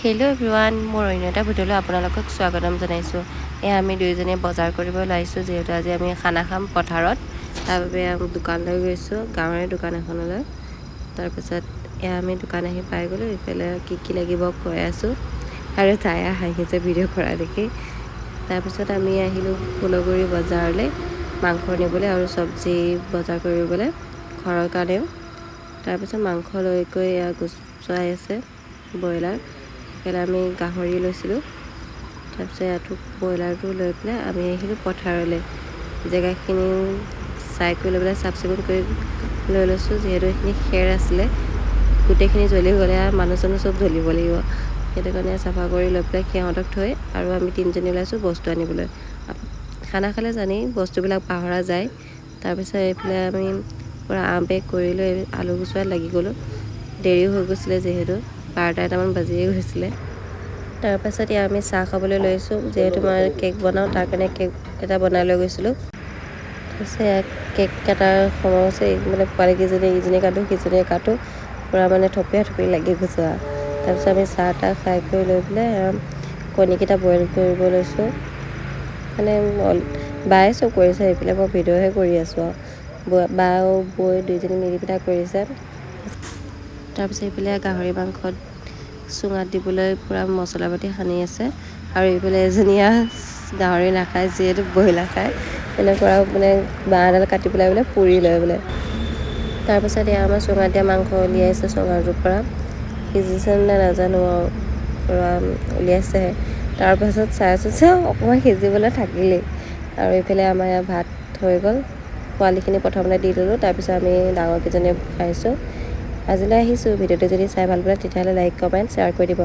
Hello' everyone, মোৰ অন্য এটা ভিডিঅ'লৈ আপোনালোকক স্বাগতম জনাইছোঁ। আমি দুয়োজনে বজাৰ কৰিব ওলাইছোঁ, যিহেতু আজি আমি খানা খাম পথাৰত। তাৰ বাবে দোকানলৈ গৈছোঁ, গাঁৱৰে দোকান এখনলৈ। তাৰপিছত আমি দোকান আহি পাই গ'লোঁ। ইফালে কি লাগিব কৈ আছোঁ আৰু তাই হাঁহিছে ভিডিঅ' কৰা দেখি। তাৰপিছত আমি আহিলোঁ ফুলগুৰি বজাৰলৈ মাংস নিবলৈ আৰু চব্জি বজাৰ কৰিবলৈ ঘৰৰ কাৰণেও। তাৰপিছত মাংস লৈ গৈ গুচুৱাই আছে ব্ৰইলাৰ। সেইকাৰণে আমি গাহৰি লৈছিলোঁ। তাৰপিছত ইয়াতো ব্ৰইলাৰটো লৈ পেলাই আমি আহিলোঁ পথাৰলৈ। জেগাখিনি চাই কৰি লৈ পেলাই চাফ চিকুণ কৰি লৈ লৈছোঁ, যিহেতু এইখিনি খেৰ আছিলে, গোটেইখিনি জ্বলি গ'লে আৰু মানুহ চানুহ চব জ্বলিব লাগিব। সেইটো কাৰণে চাফা কৰি লৈ পেলাই সিহঁতক থৈ আৰু আমি তিনিজনী ওলাইছোঁ বস্তু আনিবলৈ। খানা খালে জানেই বস্তুবিলাক পাহৰা যায়। তাৰপিছত এইফালে আমি পূৰা বেগ কৰি লৈ আলু গুচোৱাত লাগি গ'লোঁ। দেৰি হৈ গৈছিলে, যিহেতু 12টামান বাজিয়ে গৈছিলে। তাৰপাছত ইয়াত আমি চাহ খাবলৈ লৈছোঁ, যিহেতু মই কেক বনাওঁ, তাৰ কাৰণে কেক এটা বনাই লৈ গৈছিলোঁ। তাৰপিছত কেক কটাৰ সময় হৈছে, মানে পোৱালিকেইজনী ইজনীয়ে কাটো সিজনীয়ে কাটো, পূৰা মানে থপিয়াই লাগি গৈছোঁ আৰু। তাৰপিছত আমি চাহ তাহ খাই কৰি লৈ পেলাই কণীকেইটা বইল কৰিব লৈছোঁ। মানে বায়ে চব কৰিছে, এইফালে মই ভিডিঅ'হে কৰি আছোঁ আৰু বা আৰু বৈ দুইজনী মিলি পেলাই কৰিছে। তাৰপিছত এইফালে গাহৰি মাংসত চুঙাত দিবলৈ পূৰা মছলা পাতি সানি আছে। আৰু এইফালে এজনীয়ে গাহৰি নাখায়, যিহেতু ব্ৰইলাৰ খায়, এনেকুৱা মানে বাঁহ এডাল কাটি পেলাই বোলে পুৰি লয় বোলে। তাৰপিছত এয়া আমাৰ চুঙাত দিয়া মাংস উলিয়াইছে চুঙাটোৰ পৰা, সিজিছে নে নাজানো আৰু পূৰা উলিয়াইছেহে। তাৰপাছত চাই আছোঁ যে অকণমান সিজিবলৈ থাকিলেই। আৰু এইফালে আমাৰ ইয়াত ভাত হৈ গ'ল। পোৱালিখিনি প্ৰথমতে দি দিলোঁ, তাৰপিছত আমি ডাঙৰকেইজনীয়ে খাইছোঁ। আজিলৈ আহিছোঁ। ভিডিঅ'টো যদি চাই ভাল পালে তেতিয়াহ'লে লাইক কমেণ্ট শ্বেয়াৰ কৰি দিব।